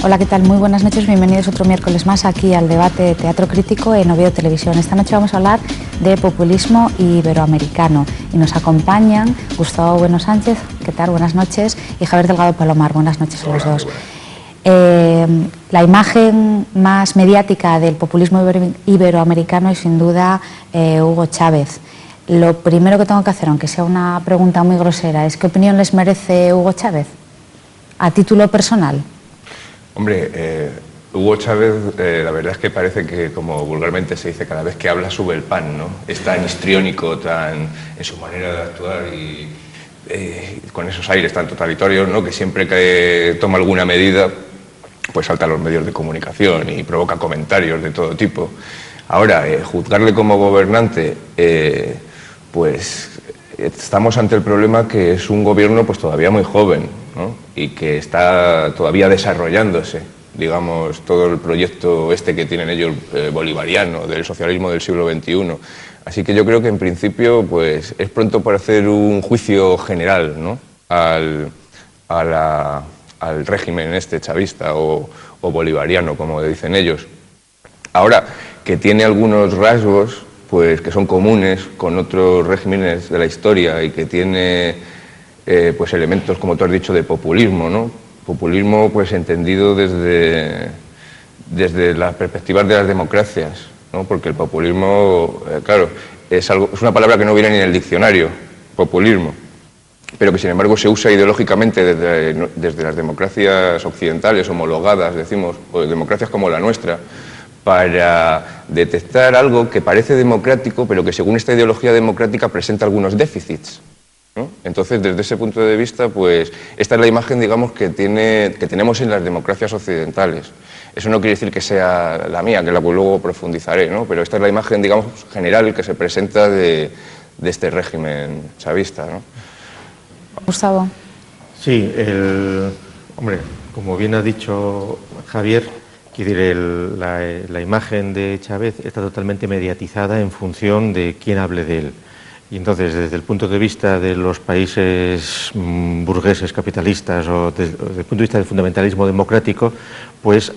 Hola, ¿qué tal? Muy buenas noches, bienvenidos otro miércoles más aquí al debate Teatro Crítico en Oviedo Televisión. Esta noche vamos a hablar de populismo iberoamericano y nos acompañan Gustavo Bueno Sánchez, ¿qué tal? Buenas noches, y Javier Delgado Palomar, buenas noches a los dos. La imagen más mediática del populismo iberoamericano es sin duda Hugo Chávez. Lo primero que tengo que hacer, aunque sea una pregunta muy grosera, es ¿qué opinión les merece Hugo Chávez a título personal? Hombre, Hugo Chávez, la verdad es que parece que, como vulgarmente se dice, cada vez que habla sube el pan, ¿no? Es tan histriónico, tan en su manera de actuar y con esos aires tan totalitarios, ¿no? Que siempre que toma alguna medida, pues salta a los medios de comunicación y provoca comentarios de todo tipo. Ahora, juzgarle como gobernante, pues estamos ante el problema que es un gobierno pues todavía muy joven, ¿no? Y que está todavía desarrollándose, digamos, todo el proyecto este que tienen ellos bolivariano del socialismo del siglo XXI. Así que yo creo que en principio pues es pronto para hacer un juicio general, ¿no? al régimen este chavista o bolivariano, como dicen ellos. Ahora, que tiene algunos rasgos pues que son comunes con otros regímenes de la historia y que tiene pues elementos, como tú has dicho, de populismo, ¿no? Populismo pues entendido desde las perspectivas de las democracias, ¿no? Porque el populismo, claro, es una palabra que no viene ni en el diccionario, populismo, pero que sin embargo se usa ideológicamente desde las democracias occidentales homologadas, decimos, o democracias como la nuestra, para detectar algo que parece democrático, pero que según esta ideología democrática presenta algunos déficits, ¿no? Entonces, desde ese punto de vista, pues esta es la imagen, digamos, que tenemos en las democracias occidentales. Eso no quiere decir que sea la mía, que la que luego profundizaré, ¿no? Pero esta es la imagen, digamos, general que se presenta de este régimen chavista, ¿no? Gustavo. Sí, hombre, como bien ha dicho Javier, la imagen de Chávez está totalmente mediatizada en función de quién hable de él. Y entonces, desde el punto de vista de los países burgueses capitalistas o desde el punto de vista del fundamentalismo democrático, pues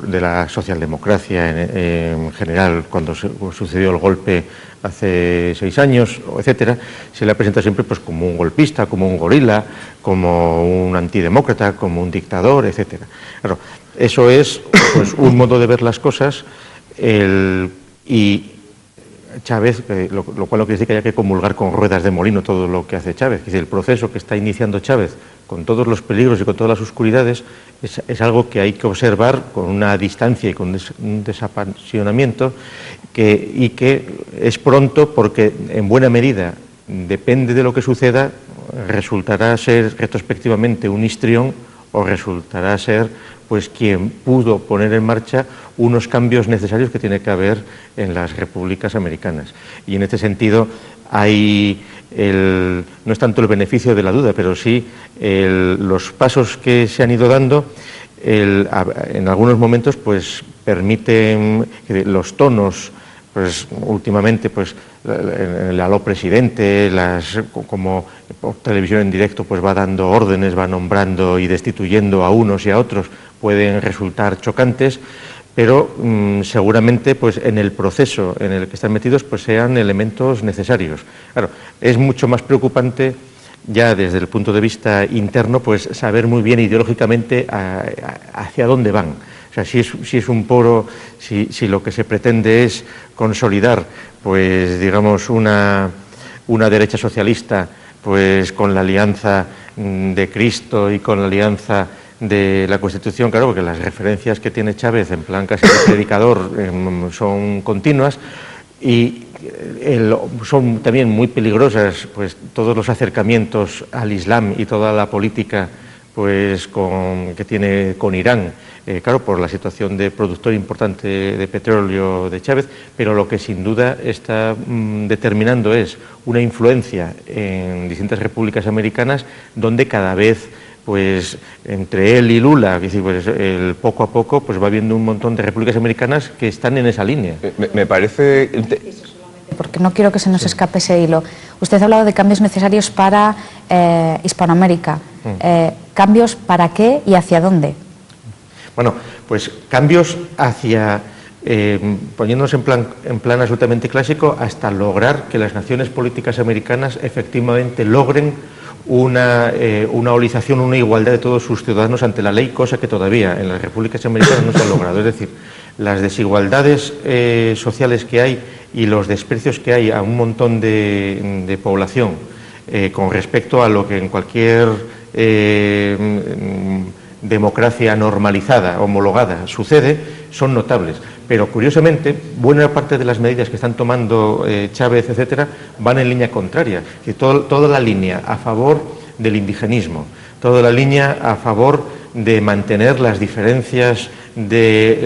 de la socialdemocracia en general, cuando sucedió el golpe hace 6 años, etcétera, se le ha presentado siempre pues como un golpista, como un gorila, como un antidemócrata, como un dictador, etcétera. Claro, eso es pues un modo de ver las cosas y Chávez, lo cual no quiere decir que haya que comulgar con ruedas de molino todo lo que hace Chávez. Es decir, el proceso que está iniciando Chávez, con todos los peligros y con todas las oscuridades, es algo que hay que observar con una distancia y con un desapasionamiento, y que es pronto porque, en buena medida, depende de lo que suceda, resultará ser retrospectivamente un histrión o resultará ser pues quien pudo poner en marcha unos cambios necesarios que tiene que haber en las repúblicas americanas. Y en este sentido hay no es tanto el beneficio de la duda, pero sí los pasos que se han ido dando en algunos momentos pues permiten los tonos, pues últimamente pues el aló presidente, como por televisión en directo pues va dando órdenes, va nombrando y destituyendo a unos y a otros, pueden resultar chocantes, pero seguramente pues en el proceso en el que están metidos pues sean elementos necesarios. Claro, es mucho más preocupante ya desde el punto de vista interno pues saber muy bien ideológicamente hacia dónde van. O sea, si es un poro, si lo que se pretende es consolidar, pues digamos, una derecha socialista, pues con la alianza de Cristo y con la alianza de la Constitución, claro, porque las referencias que tiene Chávez en plan casi de predicador son continuas y son también muy peligrosas, pues todos los acercamientos al Islam y toda la política pues que tiene con Irán, claro, por la situación de productor importante de petróleo de Chávez, pero lo que sin duda está determinando es una influencia en distintas repúblicas americanas donde cada vez pues entre él y Lula, es decir, pues, poco a poco pues va habiendo un montón de repúblicas americanas que están en esa línea. Me parece... Porque no quiero que se nos escape ese hilo. Usted ha hablado de cambios necesarios para Hispanoamérica. ¿Cambios para qué y hacia dónde? Bueno, pues cambios hacia, poniéndonos en plan absolutamente clásico, hasta lograr que las naciones políticas americanas efectivamente logren una holización, una igualdad de todos sus ciudadanos ante la ley, cosa que todavía en las repúblicas americanas no se ha logrado. Es decir, las desigualdades sociales que hay y los desprecios que hay a un montón de población con respecto a lo que en cualquier democracia normalizada, homologada, sucede, son notables. Pero curiosamente, buena parte de las medidas que están tomando Chávez, etcétera, van en línea contraria. Que toda la línea a favor del indigenismo, toda la línea a favor de mantener las diferencias que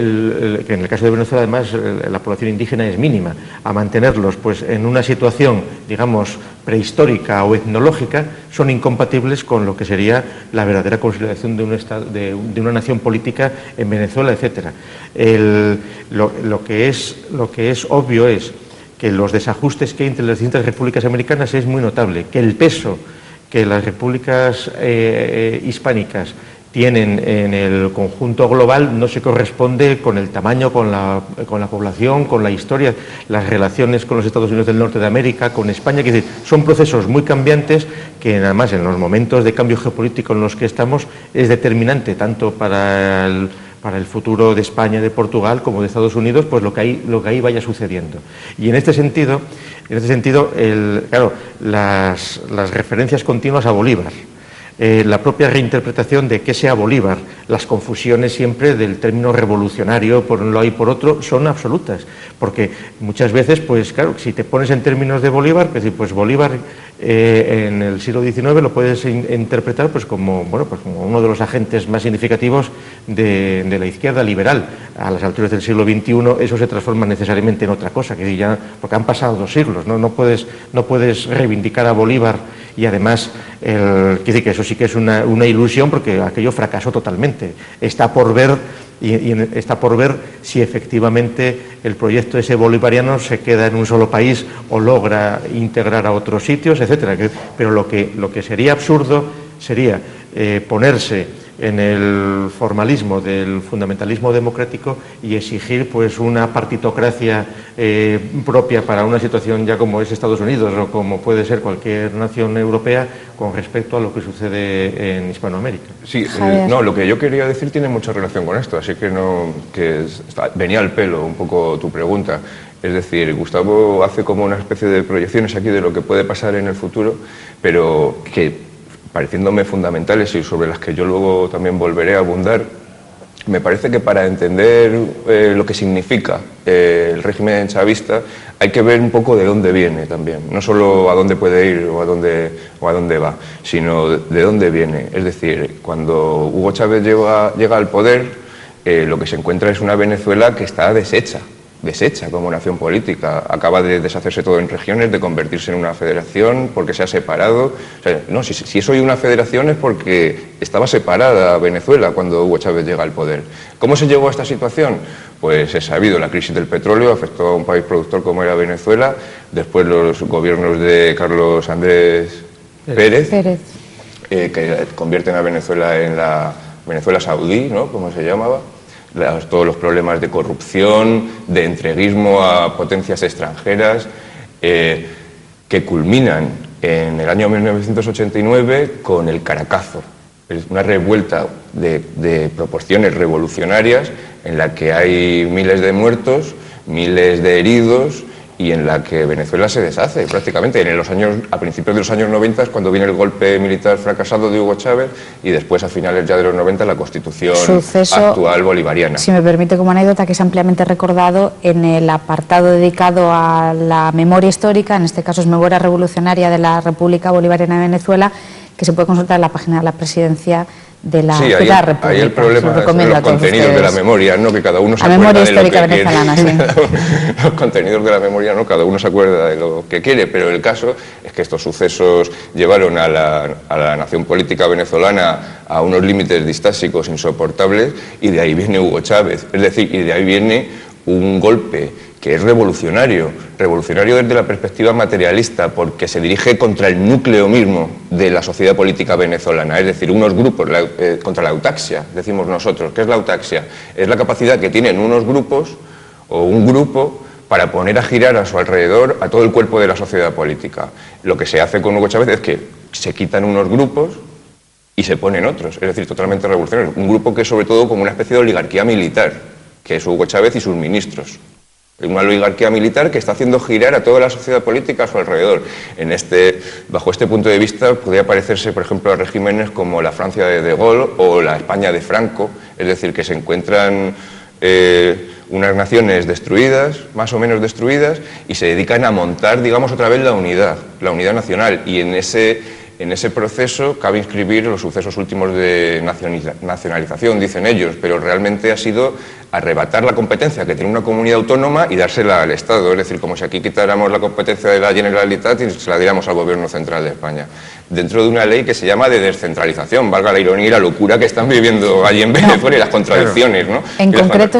en el caso de Venezuela además la población indígena es mínima, a mantenerlos pues en una situación, digamos, prehistórica o etnológica, son incompatibles con lo que sería la verdadera consolidación de un estado, de una nación política en Venezuela, etcétera. Lo que es obvio es que los desajustes que hay entre las distintas repúblicas americanas es muy notable, que el peso que las repúblicas hispánicas tienen en el conjunto global no se corresponde con el tamaño, con la población, con la historia, las relaciones con los Estados Unidos del Norte de América, con España, que son procesos muy cambiantes que además en los momentos de cambio geopolítico en los que estamos es determinante tanto para el futuro de España, de Portugal, como de Estados Unidos, pues lo que ahí vaya sucediendo. Y en este sentido, claro, las referencias continuas a Bolívar, la propia reinterpretación de qué sea Bolívar, las confusiones siempre del término revolucionario por un lado y por otro son absolutas, porque muchas veces, pues claro, si te pones en términos de Bolívar, pues Bolívar en el siglo XIX lo puedes interpretar pues como uno de los agentes más significativos de la izquierda liberal. A las alturas del siglo XXI eso se transforma necesariamente en otra cosa, porque han pasado 2 siglos, no puedes reivindicar a Bolívar y además quiere decir que eso sí que es una ilusión, porque aquello fracasó totalmente. Está por ver si efectivamente el proyecto ese bolivariano se queda en un solo país o logra integrar a otros sitios, etcétera. Pero lo que sería absurdo sería ponerse en el formalismo del fundamentalismo democrático y exigir pues una partitocracia propia para una situación ya como es Estados Unidos o como puede ser cualquier nación europea con respecto a lo que sucede en Hispanoamérica. Sí, no, lo que yo quería decir tiene mucha relación con esto, así que venía al pelo un poco tu pregunta. Es decir, Gustavo hace como una especie de proyecciones aquí de lo que puede pasar en el futuro, pero que pareciéndome fundamentales y sobre las que yo luego también volveré a abundar, me parece que para entender lo que significa el régimen chavista hay que ver un poco de dónde viene también, no solo a dónde puede ir o a dónde va, sino de dónde viene. Es decir, cuando Hugo Chávez llega al poder, lo que se encuentra es una Venezuela que está deshecha como nación política. Acaba de deshacerse todo en regiones, de convertirse en una federación porque se ha separado. O sea, no, si es hoy una federación es porque estaba separada Venezuela cuando Hugo Chávez llega al poder. ¿Cómo se llegó a esta situación? Pues es sabido, la crisis del petróleo afectó a un país productor como era Venezuela, después los gobiernos de Carlos Andrés Pérez. Que convierten a Venezuela en la Venezuela saudí, ¿no?, como se llamaba. Todos los problemas de corrupción, de entreguismo a potencias extranjeras, que culminan en el año 1989 con el Caracazo. Es una revuelta de proporciones revolucionarias en la que hay miles de muertos, miles de heridos y en la que Venezuela se deshace prácticamente. A principios de los años 90 es cuando viene el golpe militar fracasado de Hugo Chávez y después a finales ya de los 90 la constitución actual bolivariana. Si me permite como anécdota, que es ampliamente recordado en el apartado dedicado a la memoria histórica, en este caso es Memoria Revolucionaria de la República Bolivariana de Venezuela, que se puede consultar en la página de la Presidencia de la República. Ahí el problema son los contenidos de la memoria, ¿no?, que cada uno se acuerda de lo histórica que venezolana, quiere. sí. Los contenidos de la memoria, ¿no?, cada uno se acuerda de lo que quiere, pero el caso es que estos sucesos llevaron a la nación política venezolana a unos límites distásicos insoportables y de ahí viene Hugo Chávez. Es decir, y de ahí viene un golpe que es revolucionario desde la perspectiva materialista, porque se dirige contra el núcleo mismo de la sociedad política venezolana, es decir, unos grupos, contra la autaxia, decimos nosotros. ¿Qué es la autaxia? Es la capacidad que tienen unos grupos o un grupo para poner a girar a su alrededor a todo el cuerpo de la sociedad política. Lo que se hace con Hugo Chávez es que se quitan unos grupos y se ponen otros, es decir, totalmente revolucionarios. Un grupo que es sobre todo como una especie de oligarquía militar, que es Hugo Chávez y sus ministros. Una oligarquía militar que está haciendo girar a toda la sociedad política a su alrededor. Bajo este punto de vista, podría parecerse, por ejemplo, a regímenes como la Francia de Gaulle o la España de Franco, es decir, que se encuentran unas naciones destruidas, más o menos destruidas, y se dedican a montar, digamos, otra vez la unidad nacional. Y en ese proceso cabe inscribir los sucesos últimos de nacionalización, dicen ellos, pero realmente ha sido arrebatar la competencia que tiene una comunidad autónoma y dársela al Estado. Es decir, como si aquí quitáramos la competencia de la Generalitat y se la diéramos al Gobierno Central de España, dentro de una ley que se llama de descentralización, valga la ironía y la locura que están viviendo allí en Venezuela y las contradicciones, ¿no? En concreto,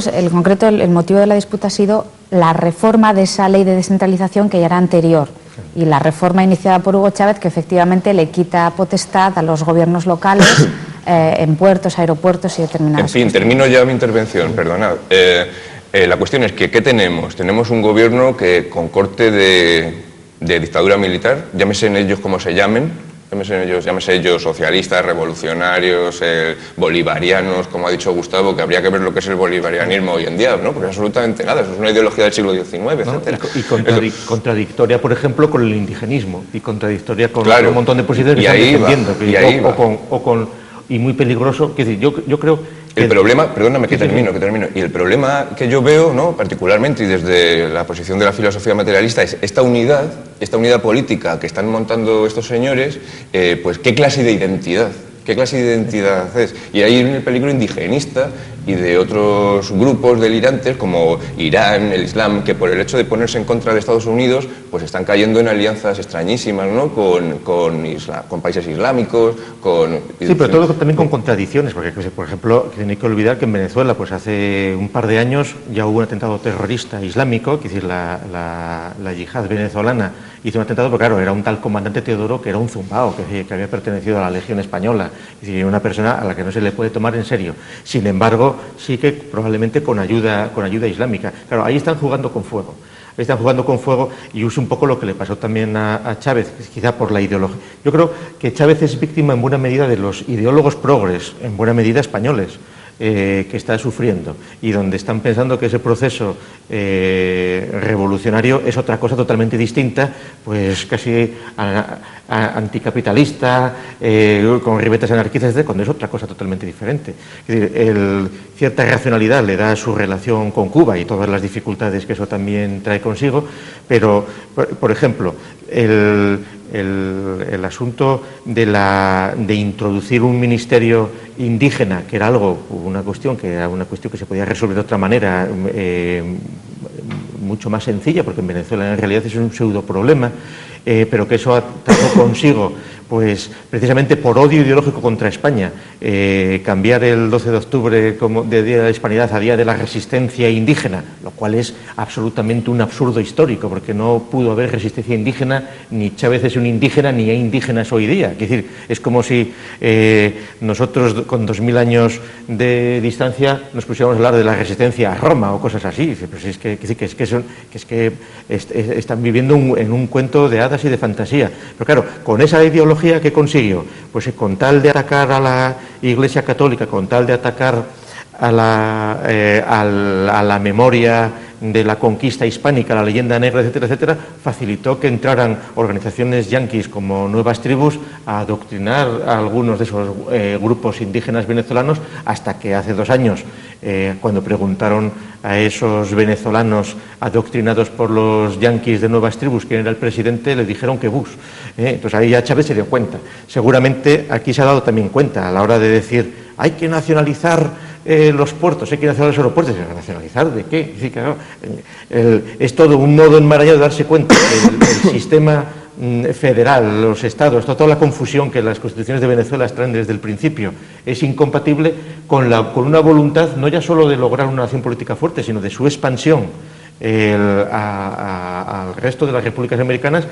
el motivo de la disputa ha sido la reforma de esa ley de descentralización que ya era anterior, y la reforma iniciada por Hugo Chávez, que efectivamente le quita potestad a los gobiernos locales en puertos, aeropuertos y determinadas. En fin, termino ya mi intervención, perdonad. La cuestión es que, ¿qué tenemos? Tenemos un gobierno que con corte de dictadura militar, llámese en ellos como se llamen, llámese ellos socialistas, revolucionarios, bolivarianos, como ha dicho Gustavo, que habría que ver lo que es el bolivarianismo hoy en día, ¿no? Porque absolutamente nada, eso es una ideología del siglo XIX, etcétera. Y contradictoria, por ejemplo, con el indigenismo, y contradictoria con un montón de posiciones que están defendiendo, y muy peligroso. Es decir, yo creo que el problema, perdóname que termino, y el problema que yo veo, ¿no?, particularmente y desde la posición de la filosofía materialista, es esta unidad política que están montando estos señores, pues ¿qué clase de identidad? ¿Qué clase de identidad es? Y ahí viene el peligro indigenista y de otros grupos delirantes como Irán, el Islam, que por el hecho de ponerse en contra de Estados Unidos, pues están cayendo en alianzas extrañísimas, ¿no?, con países islámicos, Sí, pero todo también con contradicciones, porque, por ejemplo, que no hay que olvidar que en Venezuela, pues hace un par de años ya hubo un atentado terrorista islámico, que es decir, la yihad venezolana hizo un atentado, pero claro, era un tal comandante Teodoro que era un zumbao, que había pertenecido a la Legión Española, es decir, una persona a la que no se le puede tomar en serio. Sin embargo, sí que probablemente con ayuda islámica. Claro, ahí están jugando con fuego. Y es un poco lo que le pasó también a Chávez, quizá por la ideología. Yo creo que Chávez es víctima en buena medida de los ideólogos progres, en buena medida españoles, que está sufriendo, y donde están pensando que ese proceso revolucionario es otra cosa totalmente distinta, pues casi anticapitalista, con ribetes anarquistas, cuando es otra cosa totalmente diferente. Es decir, cierta racionalidad le da su relación con Cuba y todas las dificultades que eso también trae consigo, pero, por ejemplo, el asunto de introducir un ministerio indígena, que era una cuestión que se podía resolver de otra manera, mucho más sencilla, porque en Venezuela en realidad es un pseudo problema, pero que eso trajo consigo, pues precisamente por odio ideológico contra España, cambiar el 12 de octubre como de Día de la Hispanidad a Día de la Resistencia Indígena, lo cual es absolutamente un absurdo histórico, porque no pudo haber resistencia indígena, ni Chávez es un indígena, ni hay indígenas hoy día. Es decir, es como si nosotros con 2000 años de distancia nos pusiéramos a hablar de la resistencia a Roma o cosas así. Pues es que están viviendo en un cuento de hadas y de fantasía. Pero claro, con esa ideología, ¿qué consiguió? Pues con tal de atacar a la Iglesia Católica, con tal de atacar a la memoria de la conquista hispánica, la leyenda negra, etcétera, etcétera, facilitó que entraran organizaciones yanquis como Nuevas Tribus a adoctrinar a algunos de esos grupos indígenas venezolanos, hasta que hace 2 años, cuando preguntaron a esos venezolanos adoctrinados por los yanquis de Nuevas Tribus quién era el presidente, le dijeron que Bush. Entonces ahí ya Chávez se dio cuenta. Seguramente aquí se ha dado también cuenta a la hora de decir hay que nacionalizar los puertos, hay que nacionalizar los aeropuertos. ¿Nacionalizar de qué? Es decir, claro, es todo un modo enmarañado de darse cuenta que el sistema federal, los estados, toda la confusión que las constituciones de Venezuela traen desde el principio es incompatible con una voluntad no ya solo de lograr una nación política fuerte, sino de su expansión al resto de las repúblicas americanas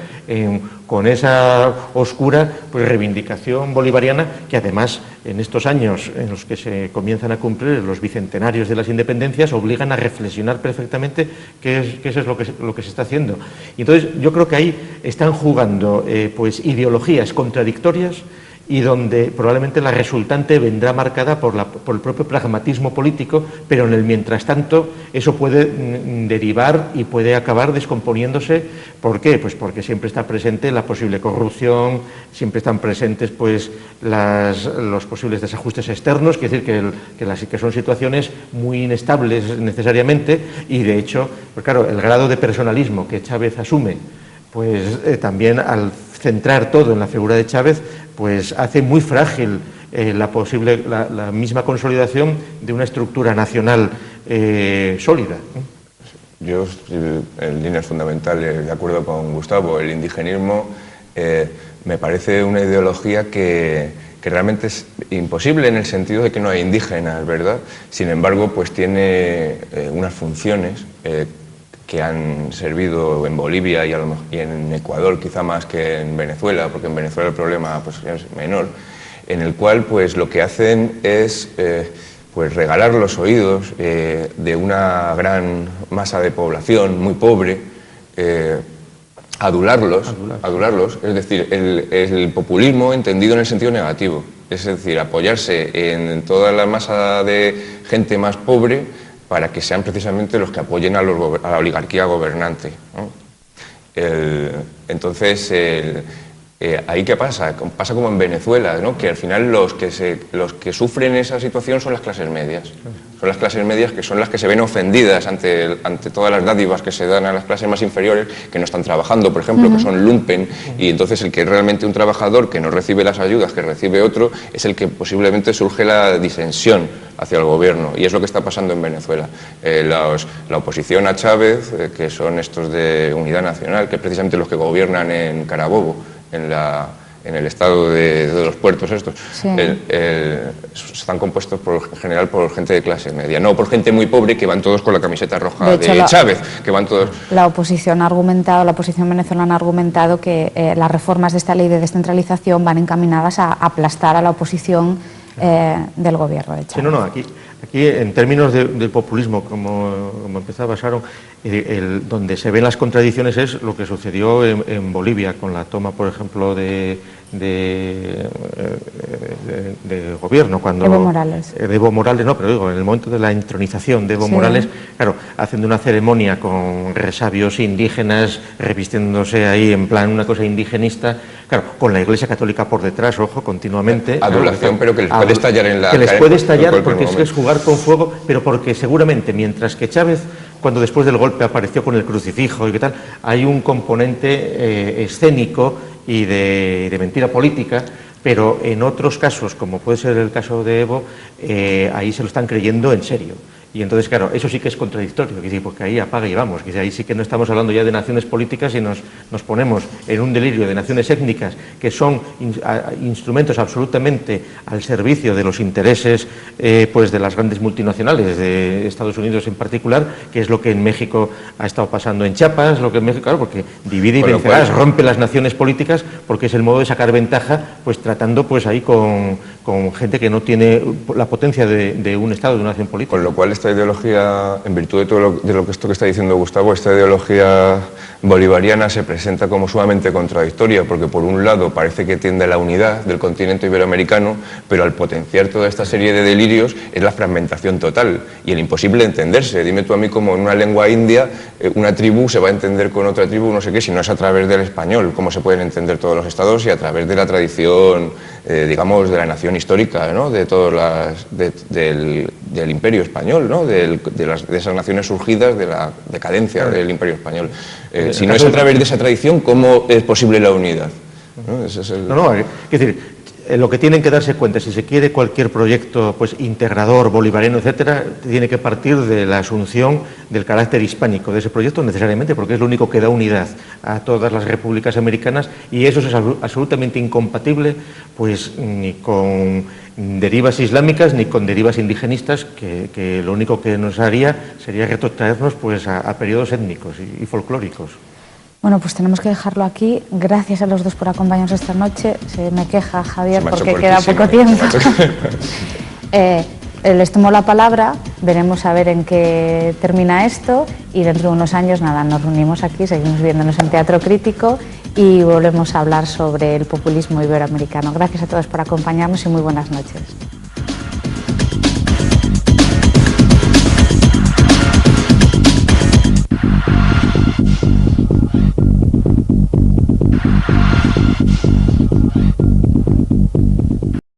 con esa oscura pues, reivindicación bolivariana que además en estos años en los que se comienzan a cumplir los bicentenarios de las independencias obligan a reflexionar perfectamente qué es lo que se está haciendo. Y entonces yo creo que ahí están jugando pues, ideologías contradictorias y donde probablemente la resultante vendrá marcada por el propio pragmatismo político, pero en el mientras tanto eso puede derivar y puede acabar descomponiéndose. ¿Por qué? Pues porque siempre está presente la posible corrupción, siempre están presentes pues los posibles desajustes externos, es decir, que son situaciones muy inestables necesariamente y de hecho, pues claro, el grado de personalismo que Chávez asume, pues también al centrar todo en la figura de Chávez, pues hace muy frágil la misma consolidación de una estructura nacional sólida. Yo, en líneas fundamentales, de acuerdo con Gustavo, el indigenismo me parece una ideología que realmente es imposible en el sentido de que no hay indígenas, ¿verdad? Sin embargo, pues tiene unas funciones que han servido en Bolivia y en Ecuador quizá más que en Venezuela, porque en Venezuela el problema pues, es menor, en el cual pues, lo que hacen es pues, regalar los oídos de una gran masa de población muy pobre, adularlos, es decir, el populismo entendido en el sentido negativo, es decir, apoyarse en toda la masa de gente más pobre para que sean precisamente los que apoyen a la oligarquía gobernante, ¿no? Entonces, ¿ahí qué pasa? Pasa como en Venezuela, ¿no? Que al final los que sufren esa situación son las clases medias. Son las clases medias que son las que se ven ofendidas ante todas las dádivas que se dan a las clases más inferiores, que no están trabajando, por ejemplo, que son lumpen, y entonces el que es realmente un trabajador que no recibe las ayudas que recibe otro es el que posiblemente surge la disensión hacia el gobierno, y es lo que está pasando en Venezuela. La oposición a Chávez, que son estos de Unidad Nacional, que es precisamente los que gobiernan en Carabobo, en el estado de los puertos estos, sí. Están compuestos en general por gente de clase media, no por gente muy pobre que van todos con la camiseta roja de Chávez, que van todos... La oposición venezolana ha argumentado que las reformas de esta ley de descentralización van encaminadas a aplastar a la oposición del gobierno de Chávez. Sí, aquí en términos del populismo, como empezaba Sharon, donde se ven las contradicciones es lo que sucedió en Bolivia con la toma, por ejemplo, de gobierno, cuando Evo Morales. Evo Morales, no, pero digo, en el momento de la entronización de Evo Morales, claro, haciendo una ceremonia con resabios indígenas, revistiéndose ahí en plan una cosa indigenista, claro, con la Iglesia Católica por detrás, ojo, continuamente. Adulación, pero que les puede estallar en la cara. Que les puede estallar porque es jugar con fuego, pero porque seguramente, mientras que Chávez, cuando después del golpe apareció con el crucifijo y qué tal, hay un componente escénico y de mentira política, pero en otros casos, como puede ser el caso de Evo, ahí se lo están creyendo en serio. Y entonces, claro, eso sí que es contradictorio, porque ahí apaga y vamos, que ahí sí que no estamos hablando ya de naciones políticas y nos ponemos en un delirio de naciones étnicas que son instrumentos absolutamente al servicio de los intereses pues de las grandes multinacionales, de Estados Unidos en particular, que es lo que en México ha estado pasando en Chiapas, lo que en México, claro, porque divide y vencerás, rompe las naciones políticas, porque es el modo de sacar ventaja, pues tratando pues ahí con gente que no tiene la potencia de un Estado, de una nación política. Con lo cual esta ideología, en virtud de todo esto que está diciendo Gustavo, esta ideología bolivariana se presenta como sumamente contradictoria, porque por un lado parece que tiende a la unidad del continente iberoamericano, pero al potenciar toda esta serie de delirios es la fragmentación total y el imposible entenderse. Dime tú a mí cómo en una lengua india una tribu se va a entender con otra tribu, no sé qué, si no es a través del español, cómo se pueden entender todos los estados y a través de la tradición, digamos, de la nación histórica, ¿no? De todas del imperio español, ¿no? De esas naciones surgidas de la decadencia del imperio español. Si no es a través de esa tradición, ¿cómo es posible la unidad? ¿No? Es decir, lo que tienen que darse cuenta, si se quiere cualquier proyecto pues integrador, bolivariano, etcétera, tiene que partir de la asunción del carácter hispánico de ese proyecto necesariamente, porque es lo único que da unidad a todas las repúblicas americanas, y eso es absolutamente incompatible pues ni con derivas islámicas ni con derivas indigenistas, que lo único que nos haría sería retrotraernos pues a periodos étnicos y folclóricos. Bueno, pues tenemos que dejarlo aquí. Gracias a los dos por acompañarnos esta noche. Se me queja Javier porque queda poco tiempo. Les tomo la palabra, veremos a ver en qué termina esto y dentro de unos años, nada, nos reunimos aquí, seguimos viéndonos en Teatro Crítico y volvemos a hablar sobre el populismo iberoamericano. Gracias a todos por acompañarnos y muy buenas noches.